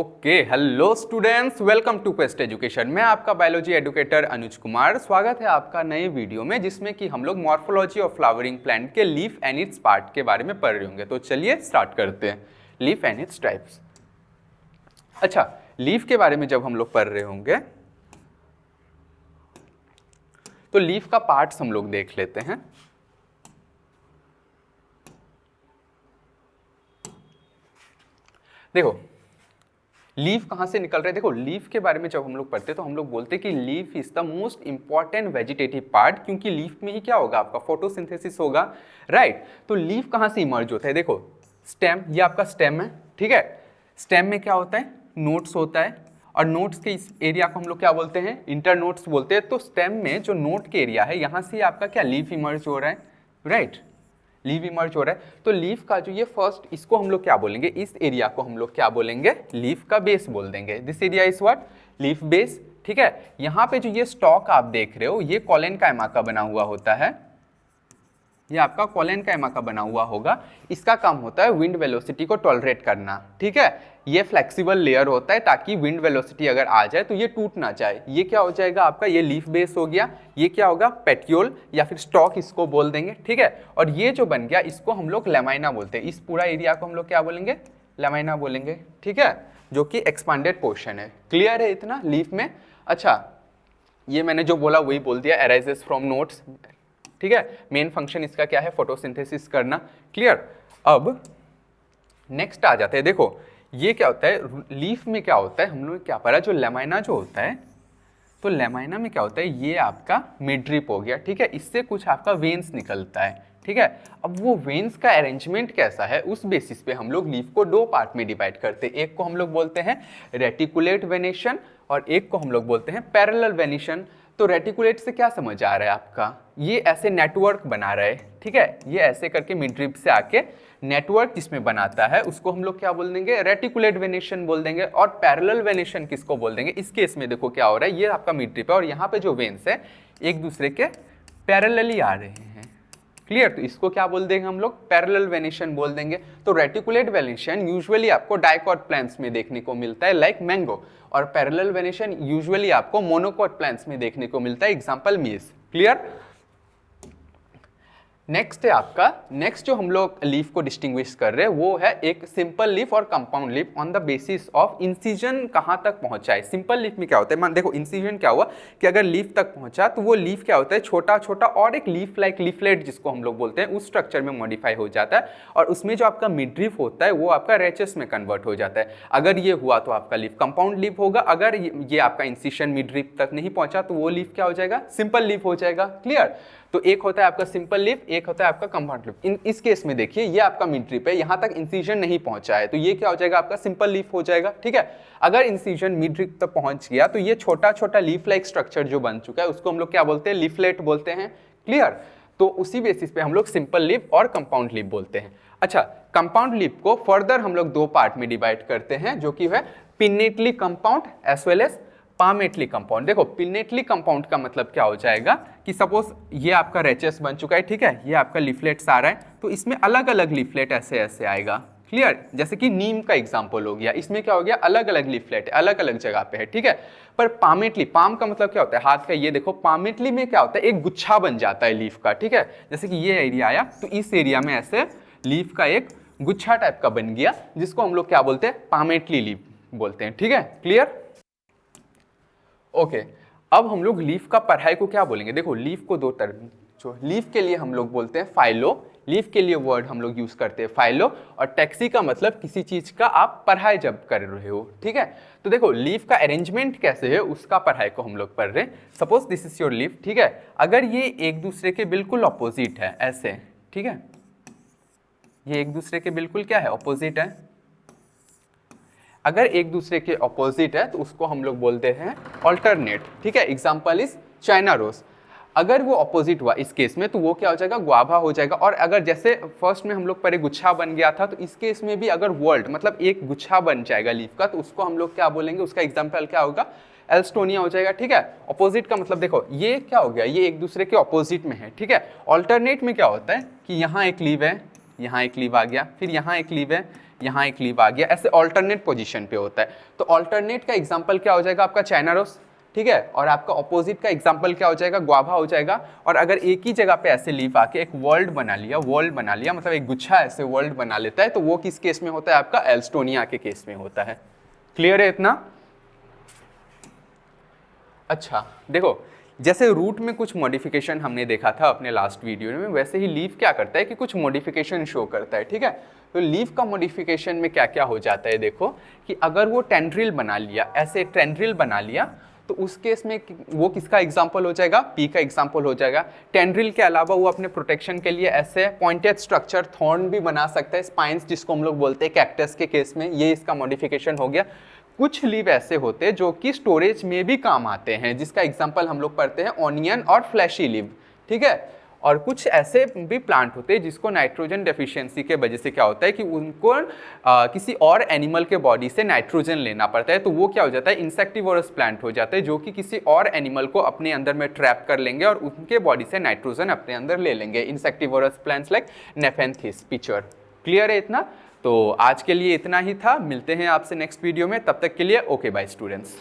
Okay, hello students, welcome to quest education. मैं आपका biology educator Anuj Kumar. स्वागत है आपका नए वीडियो में, जिसमें कि हम लोग मॉर्फोलॉजी ऑफ फ्लावरिंग प्लांट के लीफ एंड इट्स पार्ट के बारे में पढ़ रहे होंगे। तो चलिए स्टार्ट करते हैं। Leaf and its types. अच्छा, लीफ के बारे में जब हम लोग पढ़ रहे होंगे तो लीफ का पार्ट्स हम लोग देख लेते हैं। देखो लीफ कहाँ से निकल रहे हैं। देखो लीफ के बारे में जब हम लोग पढ़ते हैं तो हम लोग बोलते हैं कि leaf is the most important vegetative part, क्योंकि लीफ में ही क्या होगा, आपका फोटोसिंथेसिस होगा, राइट। तो लीफ कहाँ से इमर्ज होता है। देखो स्टेम, ये आपका स्टेम है, ठीक है। स्टेम में क्या होता है, नोट्स होता है, और नोट्स के इस एरिया को हम लोग क्या बोलते हैं, इंटरनोट्स बोलते हैं। तो स्टेम में जो नोट के एरिया है, यहाँ से आपका क्या लीफ इमर्ज हो रहा है, राइट। लीफ इमर्ज हो रहा है। तो लीफ का जो ये फर्स्ट, इसको हम लोग क्या बोलेंगे, इस एरिया को हम लोग क्या बोलेंगे, लीफ का बेस बोल देंगे। This area is what, leaf base, ठीक है। यहाँ पे जो ये स्टॉक आप देख रहे हो, ये कॉलेनकाइमा का बना हुआ होता है, ये आपका कॉलेनकाइमा का बना हुआ होगा। इसका काम होता है विंड वेलोसिटी को टॉलरेट करना, ठीक है। ये फ्लेक्सिबल लेयर होता है ताकि विंड वेलोसिटी अगर आ जाए तो ये टूट ना जाए। ये क्या हो जाएगा आपका, ये लीफ बेस हो गया। ये क्या होगा, पेट्यूल या फिर स्टॉक इसको बोल देंगे, ठीक है। और ये जो बन गया, इसको हम लोग लैमाइना बोलते हैं। इस पूरा एरिया को हम लोग क्या बोलेंगे, लैमाइना बोलेंगे, ठीक है, जो कि एक्सपांडेड पोर्शन है। क्लियर है इतना लीफ में। अच्छा, ये मैंने जो बोला वही बोल दिया, अराइजेस फ्रॉम नोट्स, ठीक है। मेन फंक्शन इसका क्या है, फोटोसिंथेसिस करना। क्लियर। अब नेक्स्ट आ जाते हैं। देखो ये क्या होता है, लीफ में क्या होता है, हम लोग क्या पढ़ा, जो लैमाइना जो होता है, तो लैमाइना में क्या होता है, ये आपका मिडरिप हो गया, ठीक है। इससे कुछ आपका वेन्स निकलता है, ठीक है। अब वो वेन्स का अरेंजमेंट कैसा है, उस बेसिस पे हम लोग लीफ को दो पार्ट में डिवाइड करते हैं। एक को हम लोग बोलते हैं रेटिकुलेट वेनेशन और एक को हम लोग बोलते हैं पैरेलल वेनेशन। तो रेटिकुलेट से क्या समझ आ रहा है आपका, ये ऐसे नेटवर्क बना रहा है, ठीक है। ये ऐसे करके मिडरिप से आके नेटवर्क जिसमें बनाता है उसको हम लोग क्या बोल देंगे, रेटिकुलेट वेनेशन बोल देंगे। और पैरेलल वेनेशन किसको बोल देंगे, इस केस में देखो क्या हो रहा है, ये आपका मिडरिप है और यहाँ पे जो वेन्स है एक दूसरे के पैरेलली आ रहे हैं। क्लियर। तो इसको क्या बोल देंगे हम लोग, पैरेलल वेनेशन बोल देंगे। तो रेटिकुलेट वेनेशन यूजुअली आपको डाइकॉट प्लांट्स में देखने को मिलता है, लाइक मैंगो, और पैरेलल वेनेशन यूजुअली आपको मोनोकॉट प्लांट्स में देखने को मिलता है, एग्जांपल मीज। क्लियर। नेक्स्ट है आपका, नेक्स्ट जो हम लोग लीफ को डिस्टिंग्विश कर रहे हैं वो है एक सिंपल लीफ और compound leaf on the basis of incision कहाँ तक पहुंचा है। सिंपल लीफ में क्या होता है, मान देखो इंसिजन क्या हुआ कि अगर लीफ तक पहुंचा तो वो लीफ क्या होता है, छोटा छोटा और एक लीफ लाइक लीफलेट जिसको हम लोग बोलते हैं, उस स्ट्रक्चर में मॉडिफाई हो जाता है और उसमें जो आपका मिडरिप होता है वो आपका रेचेस में कन्वर्ट हो जाता है। अगर ये हुआ तो आपका लीफ कंपाउंड लीफ होगा। अगर ये आपका इंसिजन मिडरिप तक नहीं पहुंचा तो वो लीफ क्या हो जाएगा, सिंपल लीफ हो जाएगा। क्लियर। तो एक होता है आपका सिंपल लीफ, एक होता है आपका कंपाउंड लीफ। इस केस में देखिए ये आपका मिडरिप है, यहाँ तक इंसिजन नहीं पहुंचा है तो ये क्या हो जाएगा, आपका सिंपल लीफ हो जाएगा, ठीक है। अगर इंसिजन मिडरिप तक पहुंच गया तो ये छोटा छोटा लीफ लाइक स्ट्रक्चर जो बन चुका है उसको हम लोग क्या बोलते हैं, लीफलेट बोलते हैं। क्लियर। तो उसी बेसिस पे हम लोग सिंपल लीफ और कंपाउंड लीफ बोलते हैं। अच्छा, कंपाउंड लीफ को फर्दर हम लोग दो पार्ट में डिवाइड करते हैं, जो कि है pinnately compound as well as palmately compound. देखो पिन्नेटली कंपाउंड का मतलब क्या हो जाएगा कि सपोज ये आपका रेचेस बन चुका है, ठीक है, ये आपका लीफलेट्स आ रहा है तो इसमें अलग अलग लीफलेट ऐसे ऐसे आएगा। क्लियर। जैसे कि नीम का एग्जांपल हो गया, इसमें क्या हो गया, अलग अलग लीफलेट है, अलग अलग जगह पे है, ठीक है। पर पामेटली, पाम का मतलब क्या होता है, हाथ का, ये देखो पामेटली में क्या होता है, एक गुच्छा बन जाता है लीफ का, ठीक है। जैसे कि ये एरिया आया तो इस एरिया में ऐसे लीफ का एक गुच्छा टाइप का बन गया, जिसको हम लोग क्या बोलते हैं, पामेटली लीफ बोलते हैं, ठीक है। क्लियर। ओके, अब हम लोग लीफ का पढ़ाई को क्या बोलेंगे। देखो लीफ को दो तरह, जो लीफ के लिए हम लोग बोलते हैं फाइलो, लीफ के लिए वर्ड हम लोग यूज करते हैं फाइलो, और टैक्सी का मतलब किसी चीज का आप पढ़ाई जब कर रहे हो, ठीक है। तो देखो लीफ का अरेंजमेंट कैसे है उसका पढ़ाई को हम लोग पढ़ रहे हैं। Suppose this is your leaf, ठीक है। अगर ये एक दूसरे के बिल्कुल ऑपोजिट है ऐसे, ठीक है, ये एक दूसरे के बिल्कुल क्या है, ऑपोजिट है। अगर एक दूसरे के ऑपोजिट है तो उसको हम लोग बोलते हैं ऑल्टरनेट, ठीक है। Example is China rose. अगर वो ऑपोजिट हुआ इस केस में तो वो क्या हो जाएगा, गुआवा हो जाएगा। और अगर जैसे फर्स्ट में हम लोग पर एक गुच्छा बन गया था तो इस केस में भी अगर वर्ल्ड मतलब एक गुच्छा बन जाएगा लीफ का तो उसको हम लोग क्या बोलेंगे, उसका एग्जाम्पल क्या होगा, एल्स्टोनिया हो जाएगा, ठीक है। ऑपोजिट का मतलब देखो ये क्या हो गया, ये एक दूसरे के ऑपोजिट में है, ठीक है। ऑल्टरनेट में क्या होता है कि यहाँ एक लीव है, यहाँ एक लीव आ गया, फिर यहाँ एक लीव है, यहाँ एक लीफ आ गया, ऐसे ऑल्टरनेट पोजीशन पे होता है। तो ऑल्टरनेट का एग्जांपल क्या हो जाएगा आपका चाइना रोज, ठीक है, और आपका ऑपोजिट का एग्जांपल क्या हो जाएगा, ग्वाभा हो जाएगा। और अगर एक ही जगह पे ऐसे लीफ आके एक वर्ल्ड बना लिया मतलब एक गुच्छा ऐसे वर्ल्ड बना लेता है, तो वो किस केस में होता है आपका एल्स्टोनिया के केस में होता है। क्लियर है इतना? अच्छा देखो, जैसे रूट में कुछ मॉडिफिकेशन हमने देखा था अपने लास्ट वीडियो में, वैसे ही लीफ क्या करता है कि कुछ मॉडिफिकेशन शो करता है, ठीक है। तो लीफ का मॉडिफिकेशन में क्या क्या हो जाता है, देखो कि अगर वो टेंड्रिल बना लिया, ऐसे टेंड्रिल बना लिया, तो उस केस में वो किसका एग्जाम्पल हो जाएगा, पी का एग्जाम्पल हो जाएगा। टेंड्रिल के अलावा वो अपने प्रोटेक्शन के लिए ऐसे पॉइंटेड स्ट्रक्चर थॉर्न भी बना सकता है, स्पाइंस जिसको हम लोग बोलते हैं कैक्टस के केस में, ये इसका मॉडिफिकेशन हो गया। कुछ लीफ ऐसे होते हैं जो कि स्टोरेज में भी काम आते हैं, जिसका एग्जांपल हम लोग पढ़ते हैं ऑनियन और फ्लैशी लीफ, ठीक है। और कुछ ऐसे भी प्लांट होते हैं जिसको नाइट्रोजन डेफिशिएंसी के वजह से क्या होता है कि उनको किसी और एनिमल के बॉडी से नाइट्रोजन लेना पड़ता है, तो वो क्या हो जाता है इंसेक्टिवोरस प्लांट हो जाता है, जो कि किसी और एनिमल को अपने अंदर में ट्रैप कर लेंगे और उनके बॉडी से नाइट्रोजन अपने अंदर ले लेंगे। Insectivorous plants like Nepenthes, pitcher. Clear है इतना? तो आज के लिए इतना ही था, मिलते हैं आपसे नेक्स्ट वीडियो में, तब तक के लिए ओके बाय स्टूडेंट्स।